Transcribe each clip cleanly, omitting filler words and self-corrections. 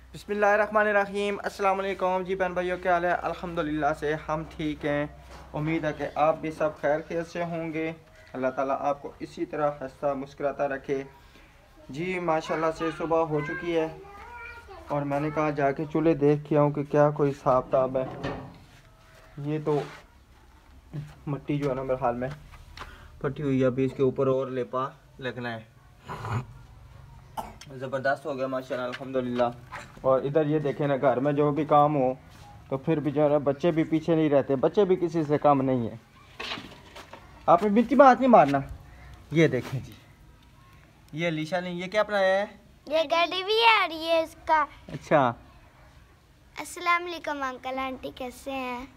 बिस्मिल्लाहिर्रहमानिर्रहीम। अस्सलाम वालेकुम जी बहन भाइयों, क्या हाल है? अल्हम्दुलिल्लाह से हम ठीक हैं। उम्मीद है कि आप भी सब खैर खैर से होंगे। अल्लाह ताला आपको इसी तरह हंसता मुस्कुराता रखे। जी माशाल्लाह से सुबह हो चुकी है और मैंने कहा जाके चूल्हे देख के आऊँ कि क्या कोई हिसाब किताब है। ये तो मिट्टी जो है ना मेरे हाल में फटी हुई है, अभी इसके ऊपर और लेपा लगना है। ज़बरदस्त हो गया माशाल्लाह अल्हम्दुलिल्लाह। और इधर ये देखें ना, घर में जो भी काम हो तो फिर भी जो है बच्चे भी पीछे नहीं रहते, बच्चे भी किसी से कम नहीं है। आपने मिट्टी में हाथ नहीं मारना। ये देखें जी, ये अलीशा ने ये क्या बनाया है? ये गाड़ी भी है और ये इसका। अच्छा, अस्सलाम वालेकुम अंकल आंटी, कैसे हैं?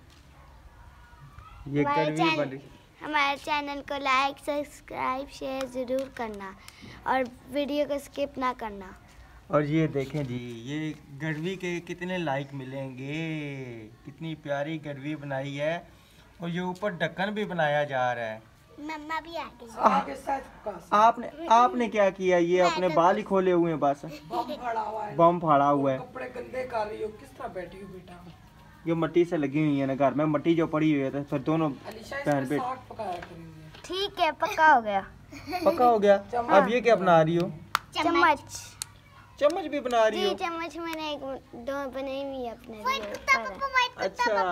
ये कड़वी बन रही। हमारे चैनल को लाइक सब्सक्राइब शेयर ज़रूर करना और वीडियो को स्किप ना करना। और ये देखें जी, ये गड़वी के कितने लाइक मिलेंगे। कितनी प्यारी गड़वी बनाई है और ये ऊपर ढक्कन भी बनाया जा रहा है। मम्मा भी आ गई। आपने क्या किया? ये अपने बाल ही खोले हुए हैं, बस बम फाड़ा हुआ है। कपड़े गंदे कर रही हो, किस तरह बैठी हो बेटा? ये मिट्टी से लगी हुई है ना, घर में मिट्टी जो पड़ी हुई है तो फिर दोनों बहन बेट। ठीक है, पक्का हो गया। पक्का हो गया। अब ये क्या बना रही हो? चम्मच। चम्मच भी बना रही हो? चम्मच मैंने दो बनाई हुई है अपने लिए। अच्छा,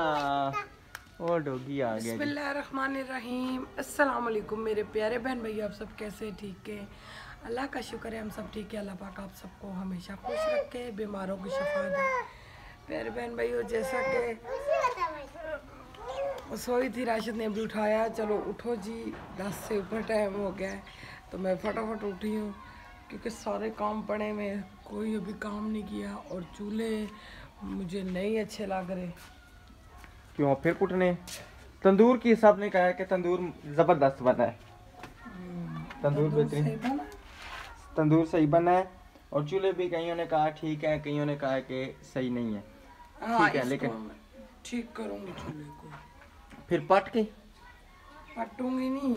ओ डोगी आ गया। बिस्मिल्लाहिर्रहमानिर्रहीम। अस्सलाम वालेकुम मेरे प्यारे बहन भैया, आप सब कैसे? ठीक है, अल्लाह का शुक्र है, हम सब ठीक है। अल्लाह पाक आप सबको हमेशा खुश रखे, बीमारों की शफा दे। प्यारे बहन भाइयों, जैसा कि सोई थी, राशिद ने भी उठाया, चलो उठो जी, 10 से ऊपर टाइम हो गया है तो मैं फटाफट उठी हूँ क्योंकि सारे काम पड़े हुए, कोई अभी काम नहीं किया और चूल्हे मुझे नहीं अच्छे लग रहे। क्यों फिर कुटने? तंदूर की सब ने कहा है कि तंदूर जबरदस्त बना है। तंदूर बेहतरीन, तंदूर सही बना है। और चूल्हे भी कईयों ने कहा ठीक है, कईयों ने कहा कि सही नहीं है। ठीक है, लेकिन ठीक करूंगी चूल्हे को। फिर पट के पटूंगी नहीं,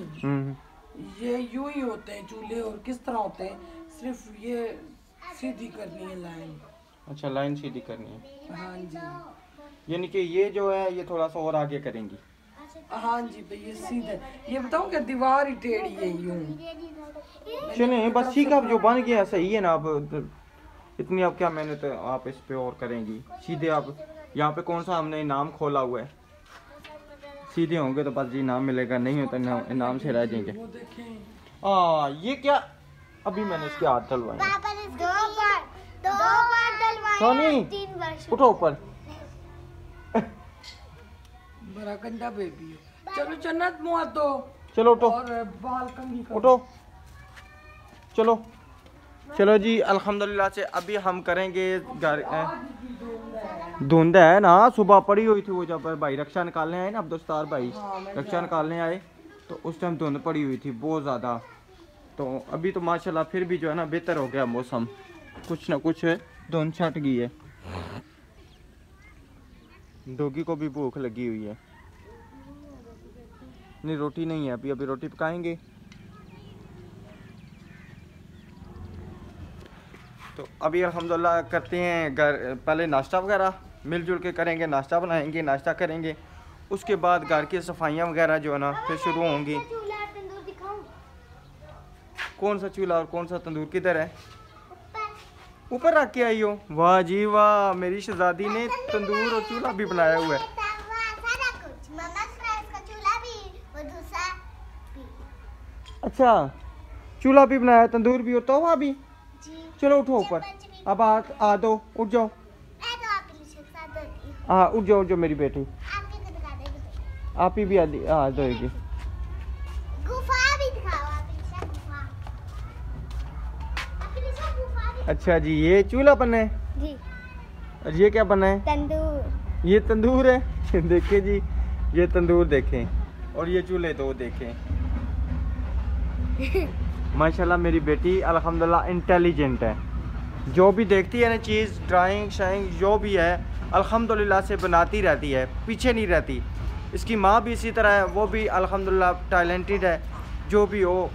ये यूं ही होते हैं चूल्हे। और किस तरह होते हैं? सिर्फ ये सीधी करनी है लाइन। अच्छा, लाइन सीधी करनी है। हाँ जी, यानी कि ये जो है ये थोड़ा सा और आगे करेंगी। हाँ जी भाई, ये सीधे। ये बताऊं क्या, दीवार ही टेढ़ी है यूं। चले बस ठीक है, अब जो बन गया सही है ना। अब इतनी अब क्या मेहनत आप इस पे और करेंगी? सीधे आप यहाँ पे कौन सा हमने इनाम खोला हुआ है, सीधे होंगे तो बस जी इनाम मिलेगा, नहीं होता इनाम से रह जाएंगे। ये क्या? अभी मैंने इसके हाथ डलवाए। सोनी उठो ऊपर। बड़ा गंदा बेबी है। चलो जन्नत मुआ दो। चलो उठो, और बाल कंघी करो। उठो, चलो चलो जी। अल्हम्दुलिल्लाह से अभी हम करेंगे धुंध है ना, सुबह पड़ी हुई थी वो, जब भाई रक्षा निकालने आए ना, अब्दुलस्तार भाई रक्षा निकालने आए तो उस टाइम धुंध पड़ी हुई थी बहुत ज़्यादा। तो अभी तो माशाल्लाह फिर भी जो है ना बेहतर हो गया मौसम, कुछ ना कुछ धुंध छट गई है। डोगी को भी भूख लगी हुई है। नहीं रोटी नहीं है, अभी रोटी पकाएंगे। तो अभी अल्हम्दुलिल्लाह करते हैं घर, पहले नाश्ता वगैरह मिलजुल के करेंगे, नाश्ता बनाएंगे, नाश्ता करेंगे, उसके बाद घर की सफाइयाँ वगैरह जो है ना फिर शुरू होंगी। कौन सा चूल्हा और कौन सा तंदूर किधर है? ऊपर रख के आई हो? वाह जी वाह, मेरी शहजादी ने तंदूर और चूल्हा भी बनाया हुआ है। अच्छा, चूल्हा भी बनाया, तंदूर भी और तवा भी। चलो उठो ऊपर, अब आ दो, उठ जाओ। हाँ उठ जाओ मेरी बेटी, आप ही भी आ जाएगी। अच्छा जी, ये चूल्हा बना है जी। और ये क्या बना है? तंदूर। ये तंदूर है। देखें जी, ये तंदूर देखें और ये चूल्हे दो देखें। माशाल्लाह मेरी बेटी अल्हम्दुलिल्लाह इंटेलिजेंट है, जो भी देखती है ना चीज़, ड्राइंग शाइंग जो भी है अल्हम्दुलिल्लाह से बनाती रहती है, पीछे नहीं रहती। इसकी माँ भी इसी तरह है, वो भी अल्हम्दुलिल्लाह टैलेंटेड है। जो भी हो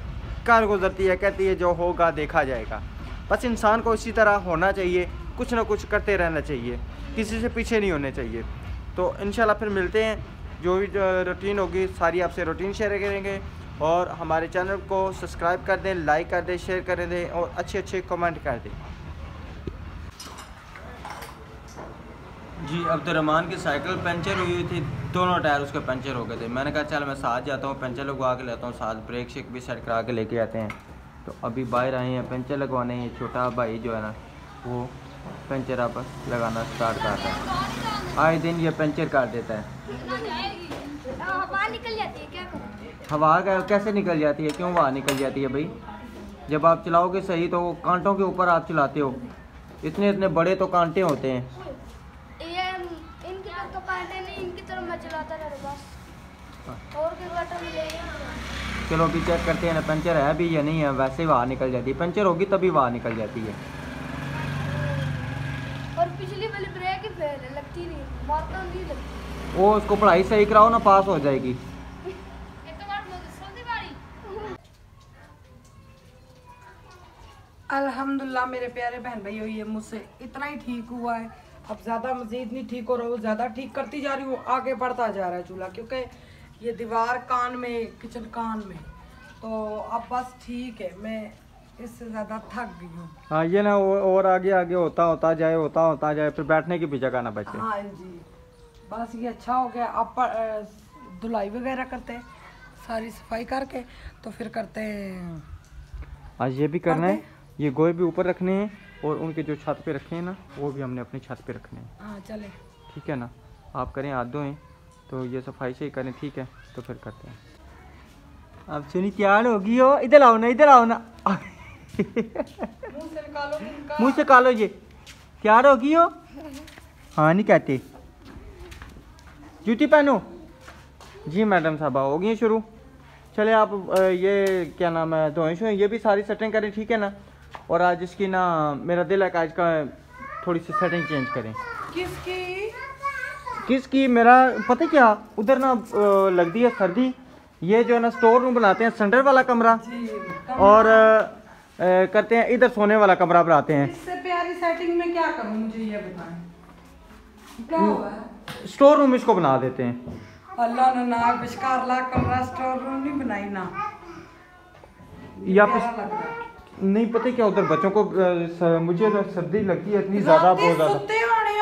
कर गुजरती है, कहती है जो होगा देखा जाएगा। बस इंसान को इसी तरह होना चाहिए कुछ ना कुछ करते रहना चाहिए, किसी से पीछे नहीं होने चाहिए। तो इंशाल्लाह फिर मिलते हैं, जो भी रूटीन होगी सारी आपसे रूटीन शेयर करेंगे। और हमारे चैनल को सब्सक्राइब कर दें, लाइक कर दें, शेयर कर दें और अच्छे अच्छे कमेंट कर दें। जी अब्दुर्रहमान की साइकिल पंचर हुई थी, दोनों टायर उसके पंचर हो गए थे। मैंने कहा चल मैं साथ जाता हूँ, पंचर लगवा के लेता हूँ, साथ ब्रेक शेक भी सेट करा के लेके आते हैं। तो अभी बाहर आए हैं पंचर लगवाने। ये छोटा भाई जो है ना वो पंचर आप लगाना स्टार्ट करता है, आए दिन ये पंचर कर देता है। हवा निकल जाती है, क्या करूं? हवा कैसे निकल जाती है, क्यों हवा निकल जाती है भाई? जब आप चलाओगे सही तो कांटों के ऊपर आप चलाते हो, इतने इतने बड़े तो कांटे होते हैं। ये इनकी तरफ तो कांटे नहीं, इनकी तरफ मैं चलाता रहता बस, और कोई कांटा मिलेगा। चलो अभी चेक करते हैं ना पंचर है भी या नहीं है। वैसे ही हवा निकल जाती है, पंचर होगी तभी हवा निकल जाती है। और पिछली वाली ब्रेक ही फेल है, लगती नहीं, मारता नहीं लगती। वो उसको पढ़ाई सही कराओ ना, पास हो जाएगी। अल्हम्दुलिल्लाह मेरे प्यारे बहन भाइयों, ये मुझसे इतना ही ठीक हुआ है। अब ज़्यादा मज़ीद नहीं ठीक हो रहा हूँ, ज़्यादा ठीक करती जा रही हूँ, आगे बढ़ता जा रहा है चूल्हा, क्योंकि ये दीवार कान में, किचन कान में, तो अब बस ठीक है। मैं इससे ज़्यादा थक गई हूँ। हाँ ये ना और आगे आगे होता जाए, फिर बैठने की भी जगह ना बचे। हाँ जी, बस ये अच्छा हो गया। अब धुलाई वगैरह करते हैं, सारी सफाई करके तो फिर करते हैं। आज ये भी करना है, ये गोए भी ऊपर रखने हैं और उनके जो छत पे रखे हैं ना वो भी हमने अपनी छत पे रखने हैं। हाँ चले, ठीक है ना, आप करें हाथ धोएं तो ये सफाई से ही करें, ठीक है? तो फिर करते हैं। अब सुनी तैयार होगी हो, इधर आओ ना, इधर आओ ना। मुंह से निकालो इनका। मुँह से निकालो, ये तैयार होगी हो? हाँ नहीं कहते। जूती पहनो। जी मैडम साहबा हो गई शुरू। चले आप ये क्या नाम है धोएं शोएं, ये भी सारी सेटिंग करें, ठीक है ना? और आज इसकी ना मेरा दिल है कि आज का थोड़ी सी सेटिंग चेंज करें। किसकी? मेरा पता क्या, उधर ना लगती है सर्दी, ये जो है ना स्टोर रूम बनाते हैं, सेंटर वाला कमरा, और करते हैं इधर सोने वाला कमरा बनाते हैं। इससे प्यारी सेटिंग में क्या करूं, मुझे ये बताएं क्या हुआ है? स्टोर रूम इसको बना देते हैं। अल्लाह ने ना बिस्कार ला कमरा स्टोर रूम नहीं बनाई ना, या प्यारा लग रहा है। नहीं पता क्या, उधर बच्चों को मुझे तो सर्दी लगती है इतनी ज्यादा, बहुत ज्यादा। सुत्ते होने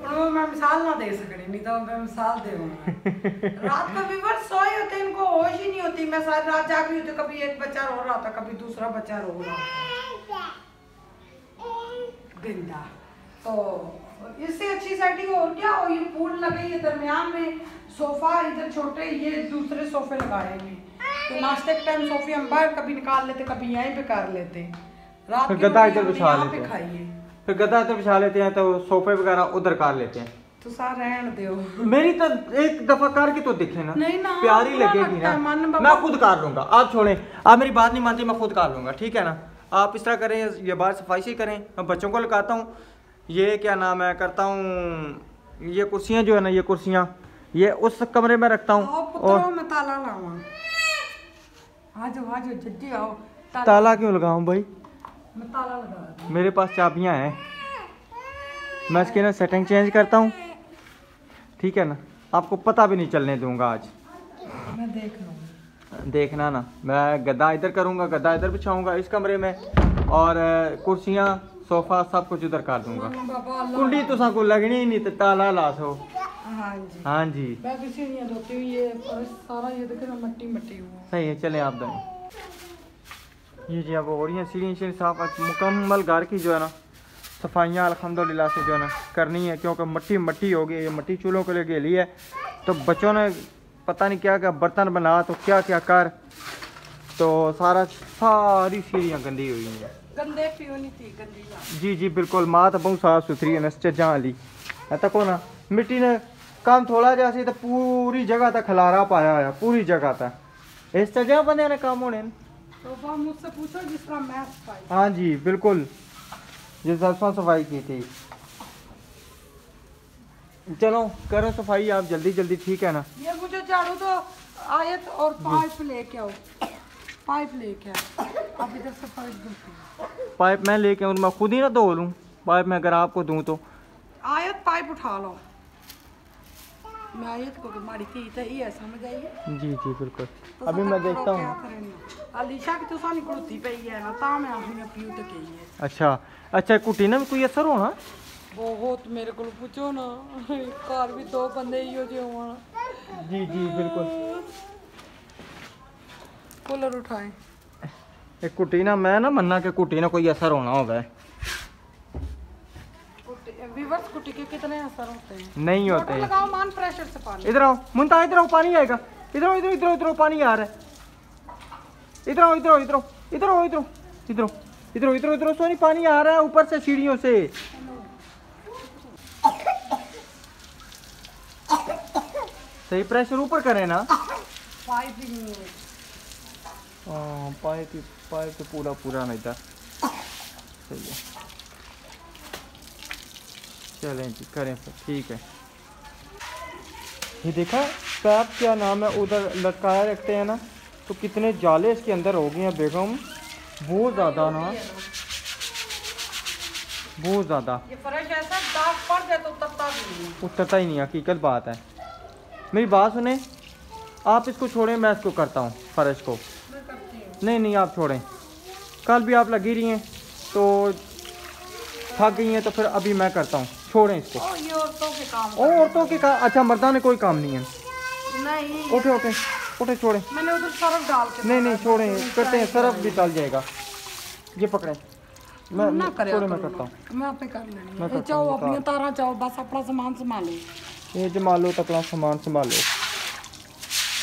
हो, मैं मिसाल ना दे सकनी, नहीं तो मैं मिसाल दे। रात को भी बस सोए होते, इनको होश ही नहीं होती। मैं सारी रात जाग रही होती, कभी एक बच्चा रो रहा था, कभी दूसरा बच्चा रो रहा था, गंदा। तो इससे अच्छी सेटिंग और क्या हो, ये पूल लगे, ये दरमियान में सोफा, इधर छोटे ये दूसरे सोफे लगाए हैं, तो नाश्ते के टाइम सोफे हम बाहर कभी निकाल लेते, कभी यहीं पे कर लेते, रात फिर की गद्दा रोटी इधर हमने बिछा यहाँ लेते पे हैं। खाइए। फिर गद्दा इधर बिछा लेते हैं तो सोफे वगैरह उधर कर लेते हैं। तो सार रहन दो। मेरी तो एक दफा करके तो दिखे ना, नहीं ना, प्यारी बुरा लगेगी लगता है, मन ना। बाबा। मैं खुद कर लूंगा, आप छोड़ें, आप मेरी बात नहीं मानते, मैं खुद कर लूंगा, ठीक है ना? आप इस तरह करें, ये बाहर सफाई से करें, मैं बच्चों को लगाता हूँ, ये क्या नाम है करता हूँ, ये कुर्सियाँ जो है ना, ये कुर्सियाँ ये उस कमरे में रखता हूँ। और मैं ताला लाऊं, आ जाओ जल्दी आओ। ताला क्यों लगाऊं भाई? मैं ताला लगा दूं। मेरे पास चाबियां हैं, मैं इसकी ना सेटिंग चेंज करता हूँ, ठीक है ना? आपको पता भी नहीं चलने दूंगा आज। मैं देख लूंगा, देखना ना, मैं गद्दा इधर करूँगा, गद्दा इधर बिछाऊंगा इस कमरे में, और कुर्सियाँ सोफा सब कुछ उधर कर दूंगा। कुंडी तुसा को लगनी ही नहीं, तो ताला ला सो। हाँ जी, हाँ जी, मैं किसी नहीं धोती हुई, ये फर्श सारा ये देखे ना मट्टी हुआ। सही है, चले आप दें। ये जी अब हो रही हैं सीढ़ी साफ, मुकम्मल घर की जो है ना सफाइयाँ अल्हम्दुलिल्लाह से जो है ना करनी है, क्योंकि मट्टी हो गई, ये मट्टी चूल्हों के लिए गेली है। तो बच्चों ने पता नहीं क्या क्या बर्तन बना, तो क्या क्या कर, तो सारी सीढ़ियाँ गंदी हुई हैं। गंदे क्यों नहीं थी, गंदी जी जी बिल्कुल, माँ तो बहुत साफ सुथरी है ना चज्जा वाली है, तको ना मिट्टी ने काम थोड़ा जैसे तो पूरी जगह तक खलारा पाया है, पूरी जगह तक इस चज्जा बंदे ने काम होने। तो मुझसे पूछो जिस तरह मैं सफाई। हाँ जी बिल्कुल, जिस तरह सफाई की थी। चलो करो सफाई आप जल्दी जल्दी, ठीक है ना? ये मुझे झाड़ू तो आयत और पाइप लेके आओ, पाइप लेके आओ। अब इधर से फर्श धुलती पाइप मैं लेके आऊँ, मैं खुद ही ना धो लूँ पाइप में, अगर आपको दूँ तो। आयत पाइप उठा लो, मैं आयत को मारी थी तो ये समझ आई। जी जी बिल्कुल। अभी मैं देखता हूँ। अलीशा की तो सानी कुड़ती पे है ना, ता मैं आही अपनी तो कही है। अच्छा अच्छा, कुटी ना कोई असर होना? बहुत, मेरे को पूछो ना, घर भी 2 बंदे ही हो जो होना। जी जी बिल्कुल। कूलर उठाए एक कुटी ना, मैं ना मन्ना के कुटी ना कोई असर होना होगा। विवर्स कुटी के कितने असर होते हैं? नहीं होते मोटर लगाओ, मान प्रेशर से पानी। इधर आओ मुंता, इधर आओ, पानी आएगा। इधर आओ, इधर इधर इधर पानी आ रहा है। इधर आओ, इधर आओ, इधर आओ, इधर आओ, इधर इधर इधर इधर इधर सोनी, पानी आ रहा है ऊपर से सीढ़ियों से। सही प्रेशर ऊपर करें ना। पाइप ही नहीं है। हाँ पाइप तो पूरा पूरा नहीं था। सही है, चलें जी, करें फिर, ठीक है। ये देखा पैप क्या नाम है उधर लटकाया रखते हैं ना, तो कितने जाले इसके अंदर हो गए हैं बेगम, बहुत ज़्यादा ना, बहुत ज़्यादा। ये फर्श ऐसा दाग पड़ जाए तो उतरता भी नहीं। उतरता ही नहीं, हकीकत बात है। मेरी बात सुने, आप इसको छोड़ें, मैं इसको करता हूँ फर्श को। मैं करती हूँ। नहीं नहीं आप छोड़ें, कल भी आप लगी रही हैं तो थक गई हैं, तो फिर अभी मैं करता हूँ, छोड़ें इसको। ये औरतों के काम औरतों के काम? अच्छा मर्दा ने कोई काम नहीं है। नहीं, उठे उठे उठे, छोड़ें। मैंने उधर सरफ डाल के नहीं नहीं छोड़ें, करते हैं, सरफ भी डाल जाएगा। ये पकड़ें, मैं ना करे, छोड़ें, मैं करता हूँ। मैं आपे कर लेनी मैं है। करता चाहो हूँ, अपनी तारा चाहो, बस अपना सामान संभालो। ये जमा लो, तकला सामान संभालो।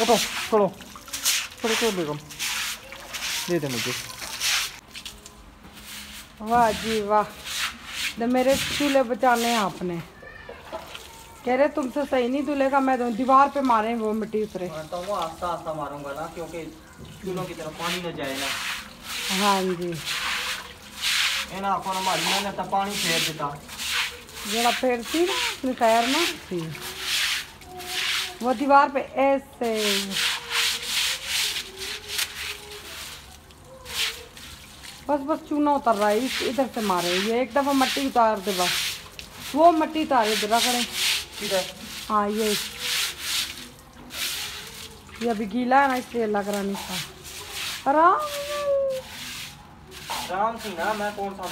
उठो, छोड़ो छोड़ो छोड़ो बेगम, दे दे मुझे। वाह जी वाह, तो मेरे चूल्हे बचाने हैं आपने। कह रहे तुमसे सही नहीं धुलेगा, मैं तो दीवार पे मारे वो मिट्टी उतरे। मारता हूँ, आस्ता आस्ता मारूंगा ना, क्योंकि चूल्हों की तरफ पानी न जाए ना। हाँ जी, इन्हें आपको हमारी मेहनत का पानी फेर देता। जरा फेर थी ना अपनी खैर ना थी वो दीवार पे ऐसे। बस बस चूना उतर रहा है, इधर से मारे। ये एक दफा मट्टी उतार दे, बस वो मट्टी उतारे इधर करें। हाँ ये अभी गीला है ना, इसलिए लग रहा नहीं था। आराम राम सिंह ना, मैं कौन सा हूँ?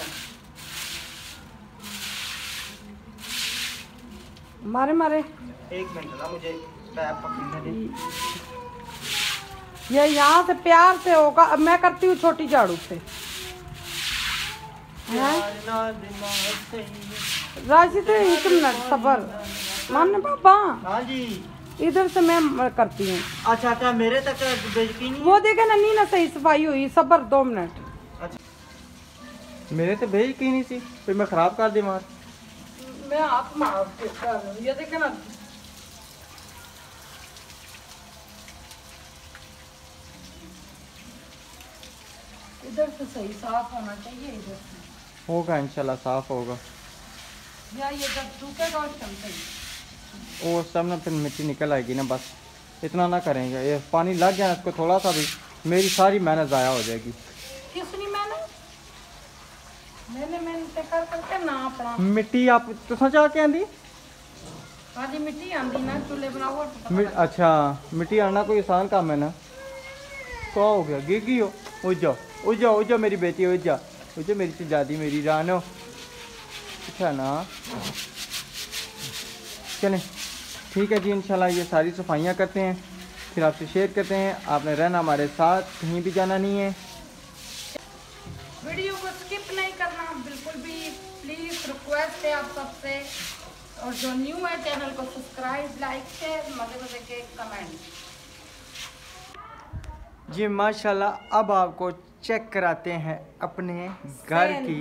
मारे मारे। एक मिनट ना, मुझे पैप पकड़ने दे। ये यहाँ से प्यार से होगा। अब मैं करती हूँ छोटी झाड़ू से। राशि से 1 मिनट सबर मानने पापा। हाँ जी, इधर से मैं करती हूँ। अच्छा क्या मेरे तक बेइज्जती नहीं? वो देखे ना, नहीं ना सही सफाई हुई। सबर 2 मिनट। अच्छा मेरे तो बेइज्जती नहीं सी, फिर मैं खराब कर दी मार। मैं आप मार ये देखे ना, इधर से सही साफ होना चाहिए। इधर से होगा इंशाल्लाह, साफ होगा। या ये जब सूखेगा उस टाइम सही। वो सब ना फिर मिट्टी निकल आएगी ना, बस इतना ना करेंगे। ये पानी लग गया इसको थोड़ा सा भी, मेरी सारी मेहनत ज़ाया हो जाएगी। किसनी मेहनत कर करके ना अपना मिट्टी आप तो सचा के आंदी? हाँ जी, मिट्टी आंदी ना, चूल्हे बनाओ। अच्छा मिट्टी आना कोई आसान काम है ना? क्या हो गया, गिर गई हो? उठ जाओ उठ जाओ उठ जाओ मेरी बेटी, उठ जाओ मेरी शहजादी, मेरी रानो। अच्छा ना, चलें ठीक है जी, इंशाल्लाह ये सारी सफाइयाँ करते हैं, फिर आपसे शेयर करते हैं। आपने रहना हमारे साथ, कहीं भी जाना नहीं है। वीडियो को स्किप नहीं करना बिल्कुल भी, प्लीज रिक्वेस्ट है आप सबसे। और जो न्यू है चैनल को सब्सक्राइब, लाइक, शेयर, मजे मजे के कमेंट। जी माशाल्लाह, अब आपको चेक कराते हैं अपने घर की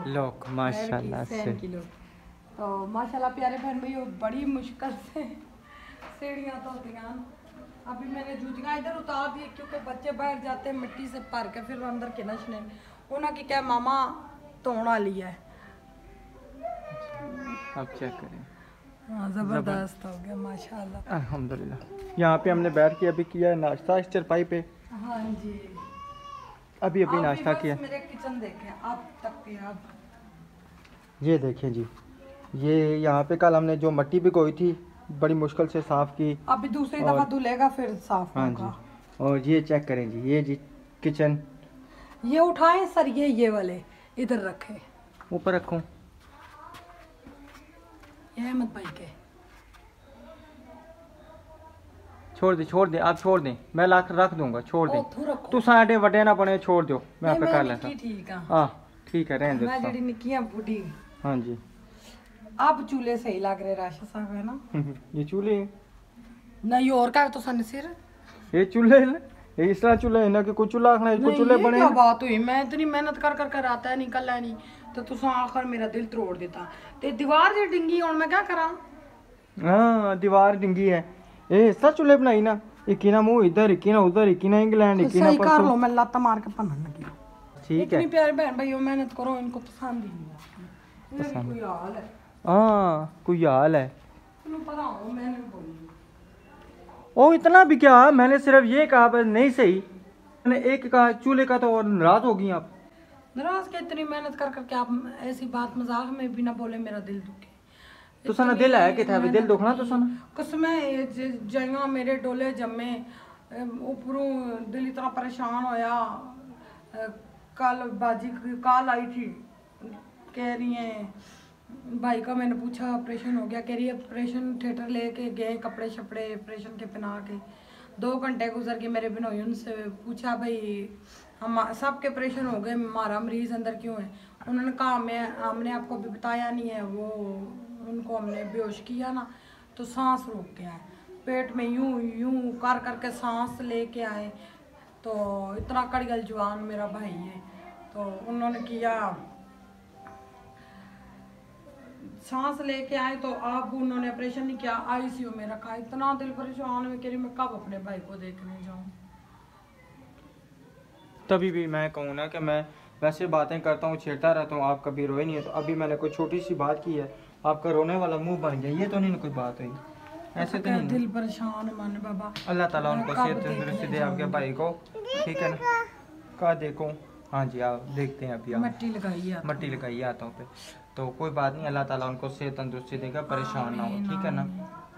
लुक माशाल्लाह से। तो माशाल्लाह प्यारे बहन भाई, बड़ी मुश्किल से सीढ़ियाँ तो होती हैं। अभी मैंने जूतियाँ इधर उतार दी क्योंकि बच्चे बैठ जाते हैं मिट्टी से भर के, फिर अंदर के नशने उन्हें की क्या मामा तोड़ा लिया है। अब चेक करें। हाँ ज़बरदस्त हो गया माशाल्लाह, अल्हम्दुलिल्लाह। यहाँ पे हमने बैठ के अभी किया है नाश्ता इस चारपाई पे। हाँ जी, अभी आप भी नाश्ता बस किया। मेरे किचन देखें आप तक के आप। ये देखें जी, ये यहाँ पे कल हमने जो मिट्टी भिगोई थी बड़ी मुश्किल से साफ़ की। अभी दूसरी और- दफा धुलेगा फिर साफ हाँ होगा। जी, और ये चेक करें जी, ये जी किचन। ये उठाएं सर, ये वाले इधर रखें। ऊपर रखूँ? ये अहमद भाई के। छोड़ दे आप, छोड़ दें, मैं ला कर रख दूंगा, छोड़ दें। तू रखो। तू साढ़े वडे ना बने, छोड़ दो, मैं नहीं, आपे मैं कर लेता। निक्की ठीक है। हाँ ठीक है, रहने मैं दो। जड़ी निक्कियां बुढ़ी। हाँ जी। आप चूल्हे सही लग रहे राशा साहब है ना? ये चूल्हे हैं। नहीं और का तो सन सिर। ये चूल्हे हैं, ये इस तरह चूल्हे है ना कि कोई चूल्हा खाना, कोई चूल्हे नहीं, ये बने क्या हैं। बात हुई? मैं इतनी मेहनत कर कर कर आता है निकल है नहीं तो तुसा आखिर मेरा दिल तोड़ देता। ते दीवार जे डिंगी और मैं क्या करा? हाँ दीवार डिंगी है, ये हिस्सा चूल्हे बनाई ना, एक ना मुंह इधर, एक ना उधर, एक ना इंग्लैंड, एक ना सही कर लो, परसों। मैं लाता मार के पन्ना लगी। ठीक है। इतनी प्यारी बहन भाइयों मेहनत करो, इनको पसंद ही नहीं आती। इन्हें कोई हाल है। हाँ कोई हाल है। तुम्हें पता हो मैंने बोली। ओ इतना भी क्या, मैंने सिर्फ ये कहा बस, नहीं सही, मैंने एक कहा चूल्हे का तो, और नाराज हो गई आप। नाराज के इतनी मेहनत कर करके आप ऐसी बात मजाक में भी ना बोले, मेरा दिल दुखे। तो सना दिल है कि था, दिल दुखना तो सना। कसमें जगह मेरे डोले जमे ऊपरों दिल इतना परेशान होया। कल बाजी की कॉल आई थी, कह रही है भाई का, मैंने पूछा ऑपरेशन हो गया, कह रही है ऑपरेशन थिएटर लेके गए, कपड़े शपड़े ऑपरेशन के पहना के 2 घंटे गुजर के मेरे बिनोई उनसे पूछा भाई हम सबके ऑपरेशन हो गए, हमारा मरीज अंदर क्यों है? उन्होंने कहा हमने आपको अभी बताया नहीं है, वो उनको हमने बेहोश किया ना तो सांस रुक गया है, पेट में यूं यूं कर करके सांस लेके आए, तो इतना कड़गल जवान मेरा भाई है, तो उन्होंने किया सांस लेके आए तो अब उन्होंने ऑपरेशन नहीं किया, आईसीयू में रखा। इतना दिल परेशान में, कह रही मैं कब अपने भाई को देखने जाऊं। तभी भी मैं कहूँ ना कि मैं वैसे बातें करता हूँ, छेड़ता रहता हूँ, आप कभी रोए नहीं है, तो अभी मैंने कोई छोटी सी बात की है, आपका रोने वाला मुंह बन गया, ये तो नहीं कोई बात हुई, ऐसे तो नहीं। दिल परेशान है माने बाबा। अल्लाह ताला उनको कब सेहत तंदुरुस्ती दे आपके भाई को, ठीक है ना? का देखो, हाँ जी आप देखते हैं अभी, आप मट्टी लगाई है, मट्टी लगाइए हाथों पे, तो कोई बात नहीं, अल्लाह ताला उनको सेहत तंदुरुस्ती देगा, परेशान ना हो, ठीक है ना?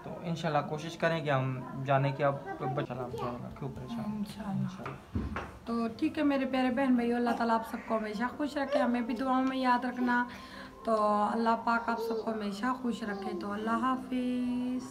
तो इंशाल्लाह कोशिश करेंगे हम जाने की, आप बचना क्यों परेशान। इंशाल्लाह। तो ठीक है मेरे प्यारे बहन भाइयों, अल्लाह ताला आप सबको हमेशा खुश रखे, हमें भी दुआओं में याद रखना। तो अल्लाह पाक आप सबको हमेशा खुश रखे। तो अल्लाह हाफिज़।